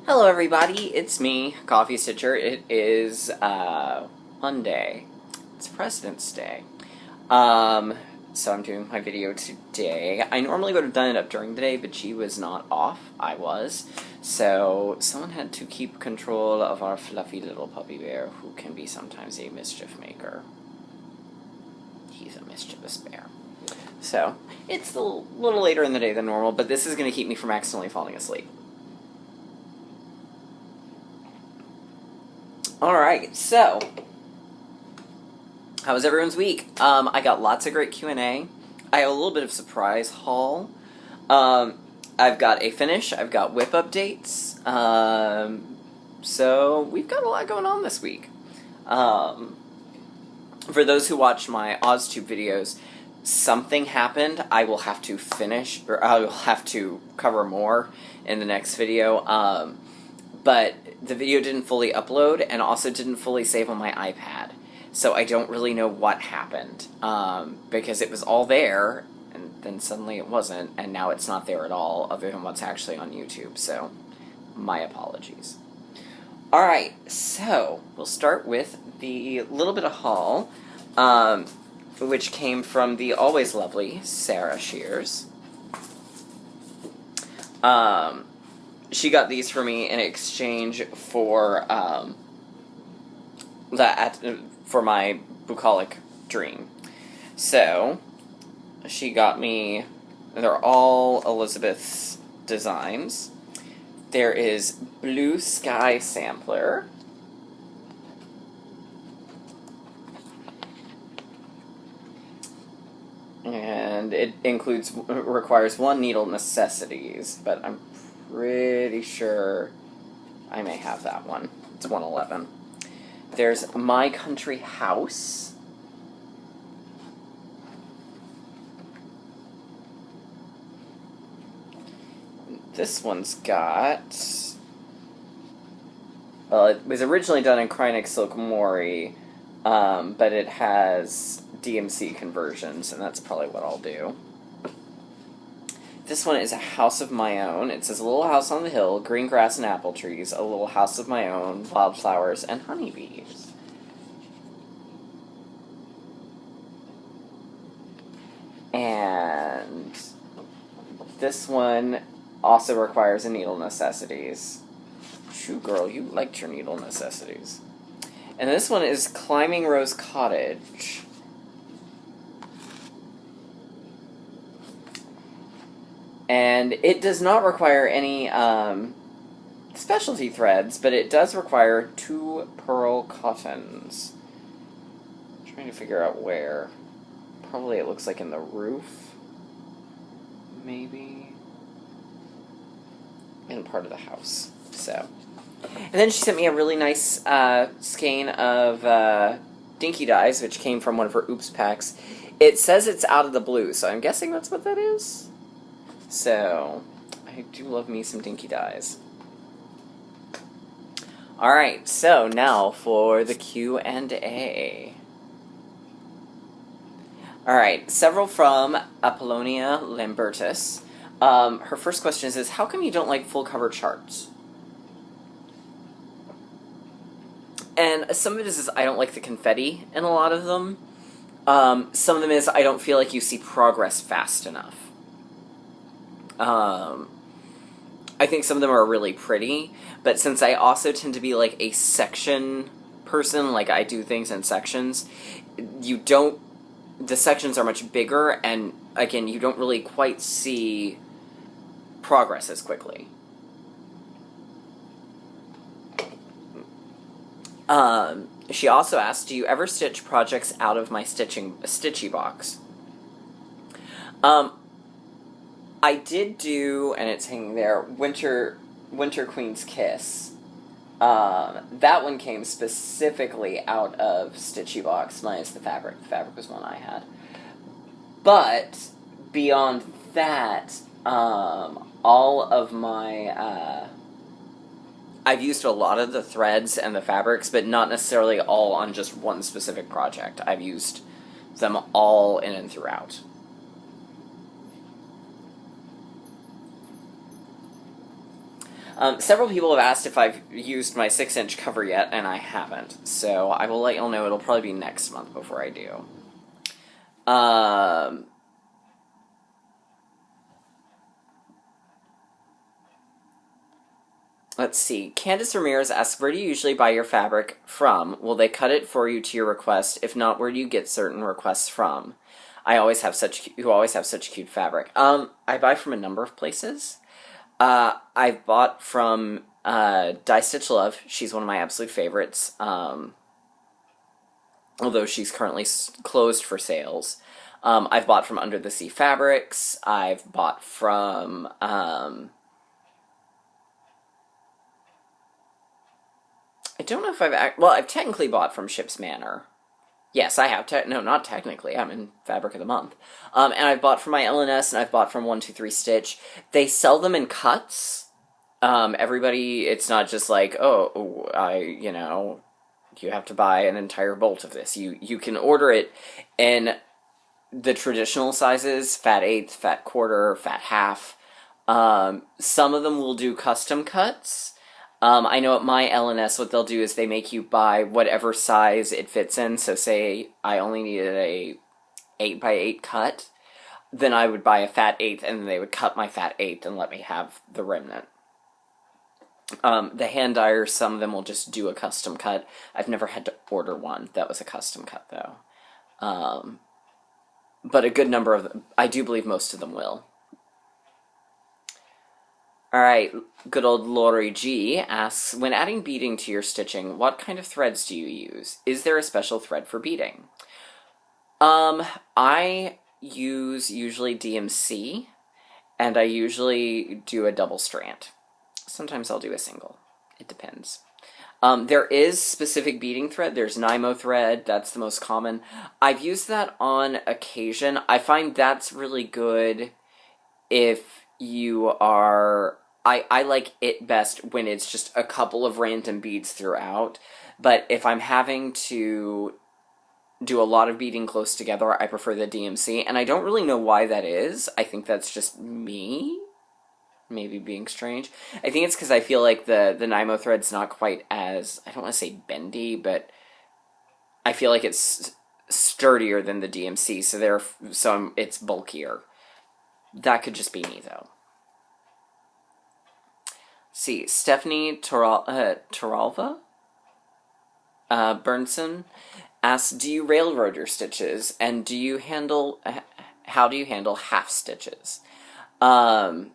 Hello everybody, it's me, Coffee Stitcher. It is Monday. It's President's Day. So I'm doing my video today. I normally would have done it up during the day, but she was not off. I was. So someone had to keep control of our fluffy little puppy bear, who can be sometimes a mischief maker. He's a mischievous bear. So it's a little later in the day than normal, but this is going to keep me from accidentally falling asleep. Alright, so, how was everyone's week? I got lots of great Q&A. I have a little bit of surprise haul. I've got a finish, I've got whip updates, so we've got a lot going on this week. For those who watch my OzTube videos, something happened. I will have to finish, or I will have to cover more in the next video, but the video didn't fully upload, and also didn't fully save on my iPad. So I don't really know what happened, because it was all there, and then suddenly it wasn't, and now it's not there at all, other than what's actually on YouTube, so my apologies. Alright, so we'll start with the little bit of haul, which came from the always lovely Sarah Shears. She got these for me in exchange for for my bucolic dream. So she got me. They're all Elizabeth's designs. There is Blue Sky Sampler. And it requires one needle necessities, but I'm pretty sure I may have that one. It's 111. There's My Country House. This one's got... Well, it was originally done in Krynic Silk Mori, but it has DMC conversions, and that's probably what I'll do. This one is A House of My Own. It says, a little house on the hill, green grass and apple trees, a little house of my own, wildflowers and honeybees. And this one also requires a needle necessities. Shoo, girl, you liked your needle necessities. And this one is Climbing Rose Cottage. And it does not require any specialty threads, but it does require 2 pearl cottons. I'm trying to figure out where. Probably it looks like in the roof. Maybe. In part of the house. So. And then she sent me a really nice skein of Dinky Dyes, which came from one of her Oops packs. It says it's out of the blue, so I'm guessing that's what that is. So, I do love me some Dinky Dyes. Alright, so now for the Q&A. Alright, several from Apollonia Lambertus. Her first question is, how come you don't like full cover charts? And some of it is I don't like the confetti in a lot of them. Some of them is I don't feel like you see progress fast enough. I think some of them are really pretty, but since I also tend to be like a section person, like I do things in sections, the sections are much bigger, and again, you don't really quite see progress as quickly. She also asked, do you ever stitch projects out of my Stitchy box? I did do, and it's hanging there, Winter Queen's Kiss. That one came specifically out of Stitchy box, minus the fabric. The fabric was one I had. But, beyond that, all of my, I've used a lot of the threads and the fabrics, but not necessarily all on just one specific project. I've used them all in and throughout. Several people have asked if I've used my 6-inch cover yet, and I haven't. So I will let y'all know. It'll probably be next month before I do. Let's see. Candace Ramirez asks, where do you usually buy your fabric from? Will they cut it for you to your request? If not, where do you get certain requests from? You always have such cute fabric. I buy from a number of places. I've bought from Dye Stitch Love. She's one of my absolute favorites. Although she's currently closed for sales. I've bought from Under the Sea Fabrics. I've bought from I don't know if I've technically bought from Ship's Manor. Yes, I have. No, not technically. I'm in Fabric of the Month. And I've bought from my LNS, and I've bought from 123 Stitch. They sell them in cuts. Everybody, it's not just like, you have to buy an entire bolt of this. You can order it in the traditional sizes, fat eighth, fat quarter, fat half. Some of them will do custom cuts. I know at my LNS what they'll do is they make you buy whatever size it fits in. So say I only needed a 8x8 cut, then I would buy a fat eighth and then they would cut my fat eighth and let me have the remnant. The hand dyers, some of them will just do a custom cut. I've never had to order one that was a custom cut though. But a good number of them, I do believe most of them will. Alright, good old Lori G asks, when adding beading to your stitching, what kind of threads do you use? Is there a special thread for beading? I use usually DMC, and I usually do a double strand. Sometimes I'll do a single. It depends. There is specific beading thread. There's Nymo thread. That's the most common. I've used that on occasion. I find that's really good if you are... I like it best when it's just a couple of random beads throughout. But if I'm having to do a lot of beading close together, I prefer the DMC. And I don't really know why that is. I think that's just me maybe being strange. I think it's because I feel like the Nymo thread's not quite as, I don't want to say bendy, but I feel like it's sturdier than the DMC, so it's bulkier. That could just be me, though. See, Stephanie Toralva Burnson asks, do you railroad your stitches, and how do you handle half stitches? And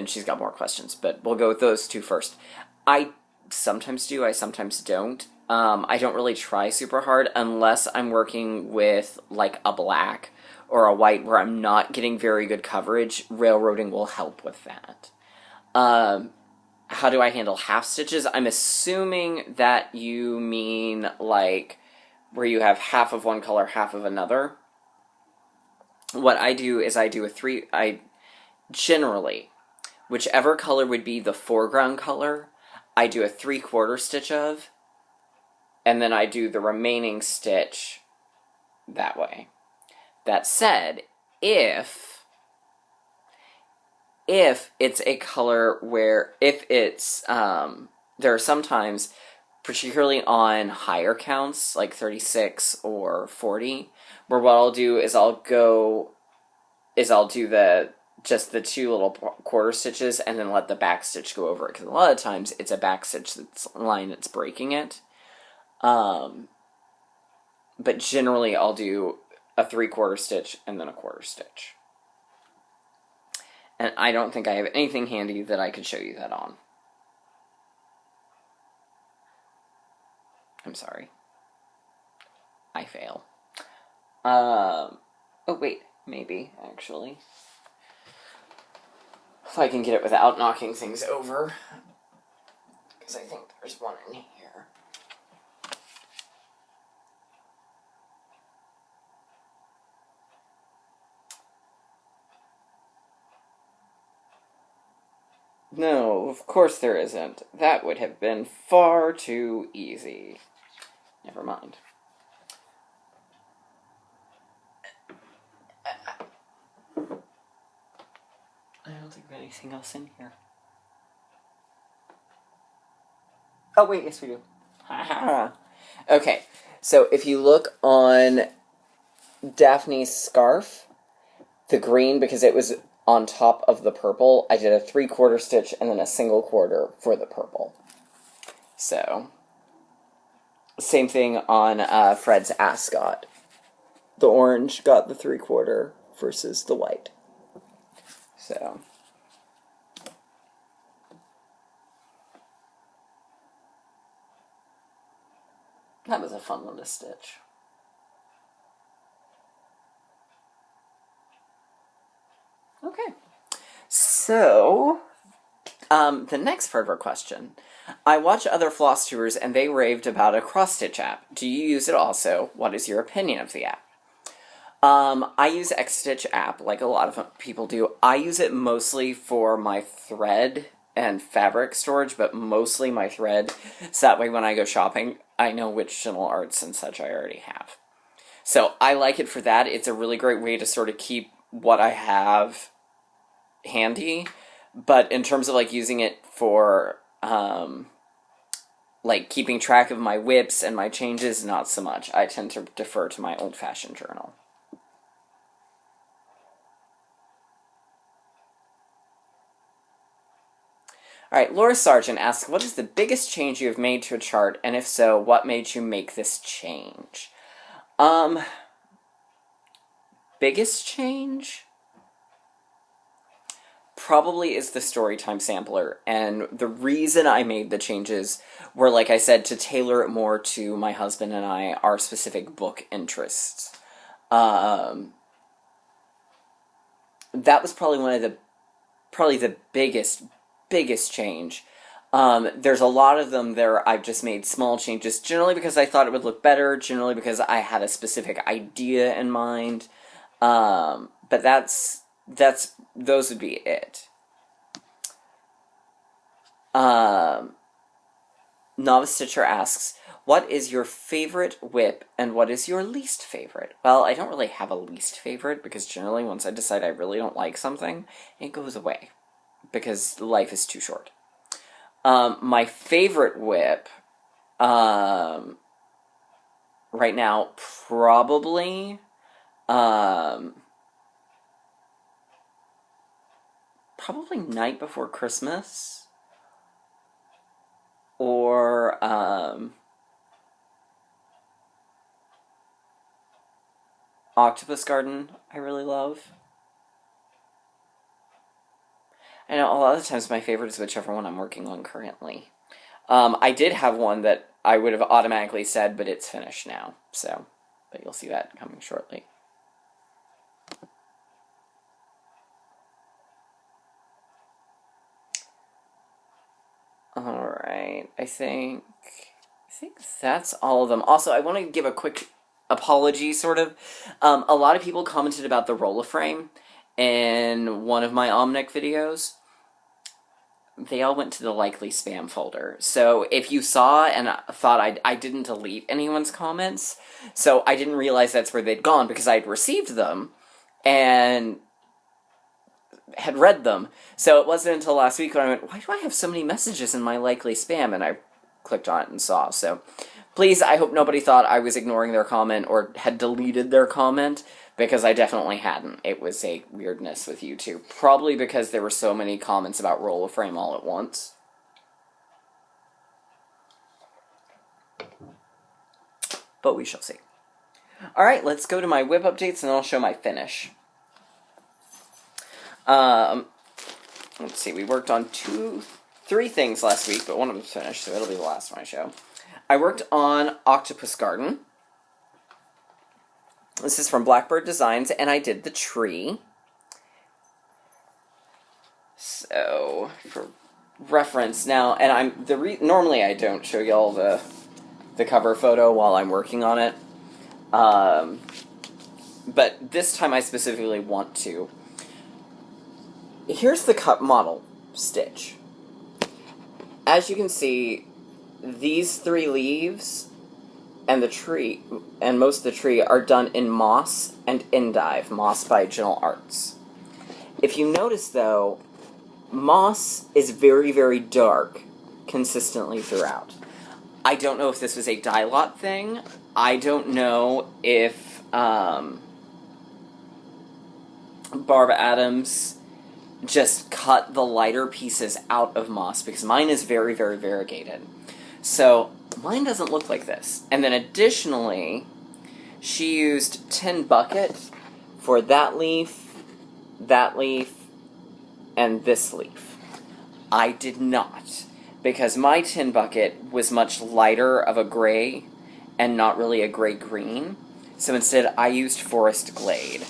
she's got more questions, but we'll go with those two first. I sometimes do, I sometimes don't. I don't really try super hard unless I'm working with, like, a black or a white where I'm not getting very good coverage. Railroading will help with that. How do I handle half stitches? I'm assuming that you mean, like, where you have half of one color, half of another. What I do is generally, whichever color would be the foreground color, I do a 3/4 stitch of, and then I do the remaining stitch that way. That said, if it's a color where, there are sometimes, particularly on higher counts, like 36 or 40, where what I'll do is I'll do just the two little quarter stitches and then let the back stitch go over it, because a lot of times it's a back stitch that's breaking it. But generally I'll do a 3/4 stitch and then a quarter stitch. And I don't think I have anything handy that I could show you that on. I'm sorry. I fail. Oh wait, maybe, actually. If I can get it without knocking things over. Because I think there's one in here. No, of course there isn't. That would have been far too easy. Never mind. I don't think anything else in here. Oh, wait, yes we do. Okay, so if you look on Daphne's scarf, the green, because it was on top of the purple, I did a 3/4 stitch and then a single quarter for the purple. So, same thing on Fred's ascot. The orange got the 3/4 versus the white. So, that was a fun one to stitch. Okay. So, the next part of our question. I watch other floss tubers and they raved about a cross-stitch app. Do you use it also? What is your opinion of the app? I use Xstitch app like a lot of people do. I use it mostly for my thread and fabric storage, but mostly my thread, so that way when I go shopping, I know which Gentle Arts and such I already have. So I like it for that. It's a really great way to sort of keep what I have handy, but in terms of like using it for like keeping track of my whips and my changes, not so much. I tend to defer to my old-fashioned journal. Alright, Laura Sargent asks, what is the biggest change you have made to a chart, and if so, what made you make this change? Biggest change? Probably is the Storytime sampler, and the reason I made the changes were, like I said, to tailor it more to my husband and I, our specific book interests. That was probably one of the biggest change. There's a lot of them there I've just made small changes, generally because I thought it would look better, generally because I had a specific idea in mind. But those would be it. Novice Stitcher asks, what is your favorite whip and what is your least favorite? Well, I don't really have a least favorite because generally once I decide I really don't like something, it goes away because life is too short. My favorite whip right now probably Night Before Christmas, or Octopus Garden, I really love. I know a lot of the times my favorite is whichever one I'm working on currently. I did have one that I would have automatically said, but it's finished now, so, but you'll see that coming shortly. Alright, I think that's all of them. Also, I want to give a quick apology, sort of. A lot of people commented about the Roll-A-Frame in one of my Omnic videos. They all went to the likely spam folder. So if you saw and thought I didn't delete anyone's comments, so I didn't realize that's where they'd gone because I'd received them and had read them. So it wasn't until last week when I went, why do I have so many messages in my likely spam? And I clicked on it and saw. So please, I hope nobody thought I was ignoring their comment or had deleted their comment, because I definitely hadn't. It was a weirdness with YouTube. Probably because there were so many comments about Roll-A-Frame all at once. But we shall see. Alright, let's go to my whip updates and then I'll show my finish. Let's see, we worked on three things last week, but one of them's finished, so it'll be the last one I show. I worked on Octopus Garden. This is from Blackbird Designs, and I did the tree. So, for reference now, and normally I don't show y'all the cover photo while I'm working on it. But this time I specifically want to. Here's the cut model stitch. As you can see, these three leaves and the tree, and most of the tree, are done in moss and endive, moss by Gentle Arts. If you notice, though, moss is very, very dark consistently throughout. I don't know if this was a dye lot thing. I don't know if Barbara Adams just cut the lighter pieces out of moss, because mine is very, very variegated. So mine doesn't look like this. And then additionally, she used Tin Bucket for that leaf, and this leaf. I did not, because my Tin Bucket was much lighter of a gray and not really a gray-green. So instead, I used Forest Glade.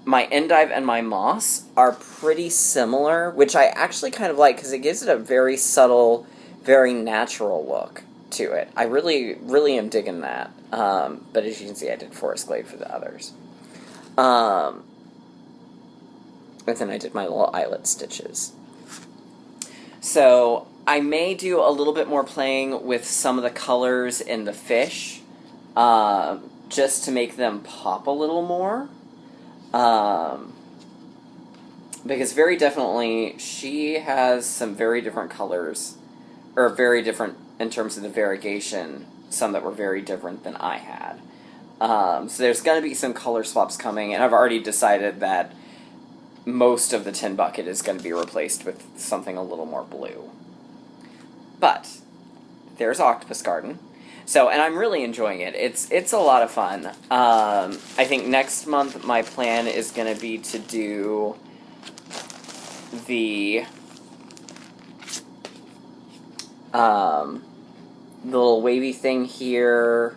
My endive and my moss are pretty similar, which I actually kind of like, because it gives it a very subtle, very natural look to it. I really, really am digging that. But as you can see, I did Forest Glade for the others. And then I did my little eyelet stitches. So I may do a little bit more playing with some of the colors in the fish, just to make them pop a little more. Because very definitely she has some very different colors, or very different in terms of the variegation, some that were very different than I had. So there's going to be some color swaps coming, and I've already decided that most of the Tin Bucket is going to be replaced with something a little more blue. But there's Octopus Garden. So, and I'm really enjoying it. It's a lot of fun. I think next month my plan is going to be to do the little wavy thing here,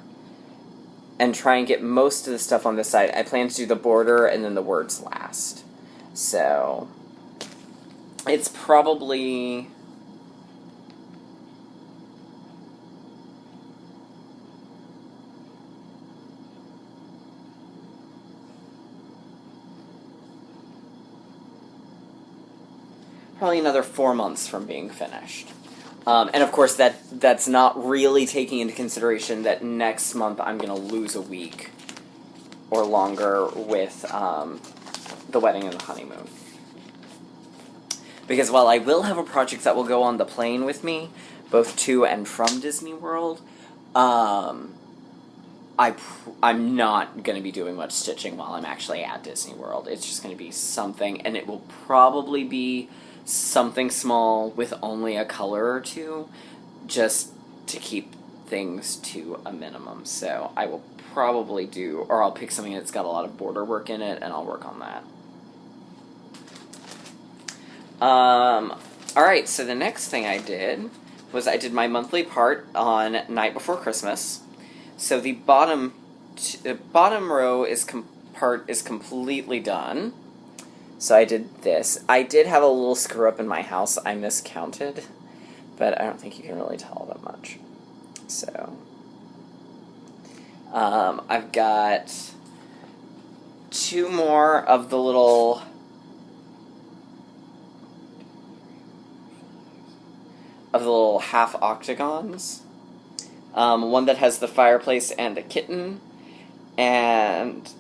and try and get most of the stuff on this side. I plan to do the border and then the words last. So, it's probably... probably another 4 months from being finished. And of course, that's not really taking into consideration that next month I'm going to lose a week or longer with the wedding and the honeymoon. Because while I will have a project that will go on the plane with me, both to and from Disney World, I'm not going to be doing much stitching while I'm actually at Disney World. It's just going to be something, and it will probably be something small with only a color or two, just to keep things to a minimum. So I will probably do, or I'll pick something that's got a lot of border work in it, and I'll work on that. Alright, so the next thing I did was I did my monthly part on Night Before Christmas. So the bottom row part is completely done. So I did this. I did have a little screw up in my house. I miscounted, but I don't think you can really tell that much. So, I've got 2 more of the little half octagons. One that has the fireplace and a kitten, and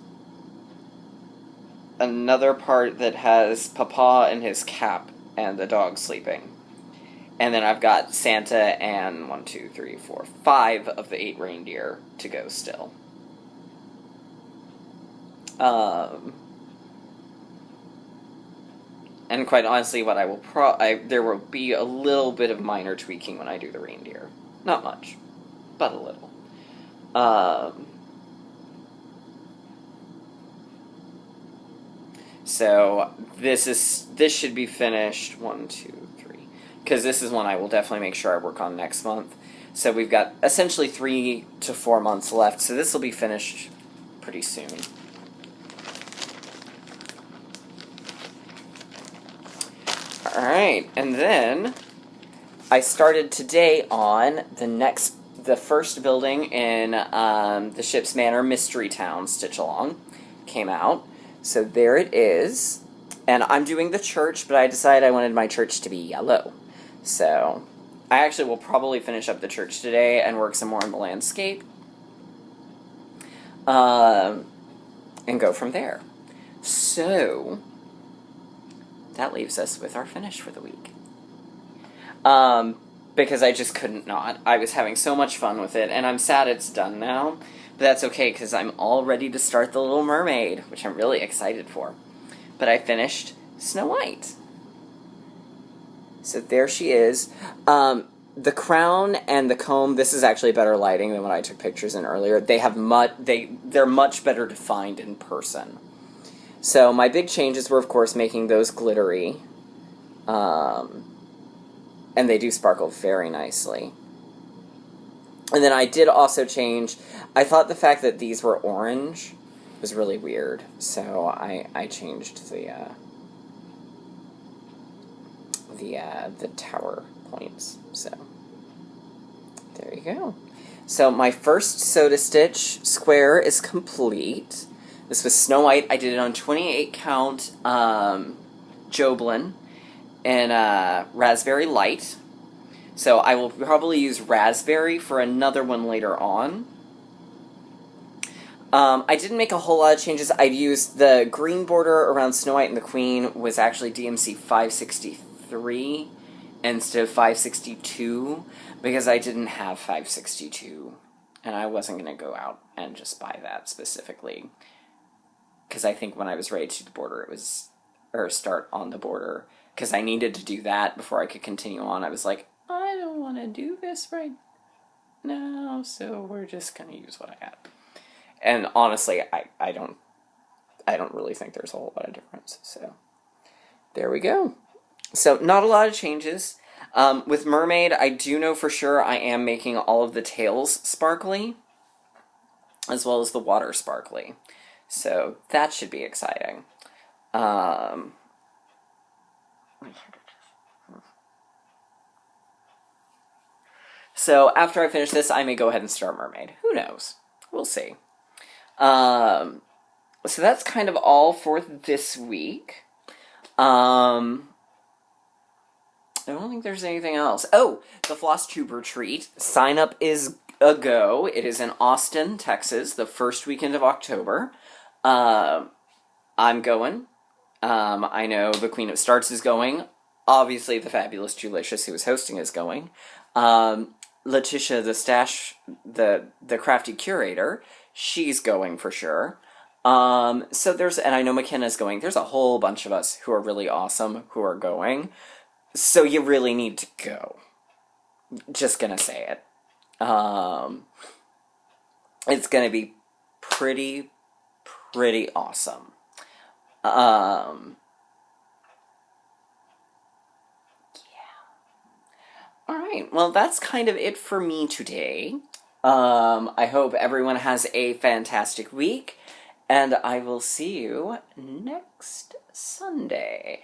another part that has Papa and his cap and the dog sleeping. And then I've got Santa and 5 of the 8 reindeer to go still. And quite honestly, what I will there will be a little bit of minor tweaking when I do the reindeer. Not much, but a little. So this should be finished 1, 2, 3, because this is one I will definitely make sure I work on next month. So we've got essentially 3 to 4 months left. So this will be finished pretty soon. All right, and then I started today on the first building in the Ship's Manor Mystery Town Stitch Along came out. So there it is. And I'm doing the church, but I decided I wanted my church to be yellow. So I actually will probably finish up the church today and work some more on the landscape. And go from there. So that leaves us with our finish for the week. Because I just couldn't not. I was having so much fun with it, and I'm sad it's done now. But that's okay, because I'm all ready to start The Little Mermaid, which I'm really excited for. But I finished Snow White. So there she is. The crown and the comb, this is actually better lighting than when I took pictures in earlier. They're much better defined in person. So my big changes were, of course, making those glittery. And they do sparkle very nicely. And then I did also change, I thought the fact that these were orange was really weird. So I changed the tower points. So there you go. So my first Soda Stitch square is complete. This was Snow White. I did it on 28 count Joblin and Raspberry Light. So I will probably use Raspberry for another one later on. I didn't make a whole lot of changes. I used the green border around Snow White and the Queen was actually DMC 563 instead of 562 because I didn't have 562 and I wasn't going to go out and just buy that specifically because I think when I was ready to do the border start on the border because I needed to do that before I could continue on. I was like, I don't want to do this right now, so we're just going to use what I got. And honestly, I don't really think there's a whole lot of difference. So there we go. So not a lot of changes. With Mermaid, I do know for sure I am making all of the tails sparkly, as well as the water sparkly. So that should be exciting. So after I finish this, I may go ahead and start Mermaid. Who knows? We'll see. So that's kind of all for this week. I don't think there's anything else. Oh, the Floss Tube Retreat. Sign up is a go. It is in Austin, Texas, the first weekend of October. I'm going. I know the Queen of Starts is going. Obviously, the fabulous Julicious, who is hosting, is going. Letitia, the crafty curator, she's going for sure. So and I know McKenna's going. There's a whole bunch of us who are really awesome who are going. So you really need to go. Just gonna say it. It's gonna be pretty awesome. Alright, well that's kind of it for me today. I hope everyone has a fantastic week, and I will see you next Sunday.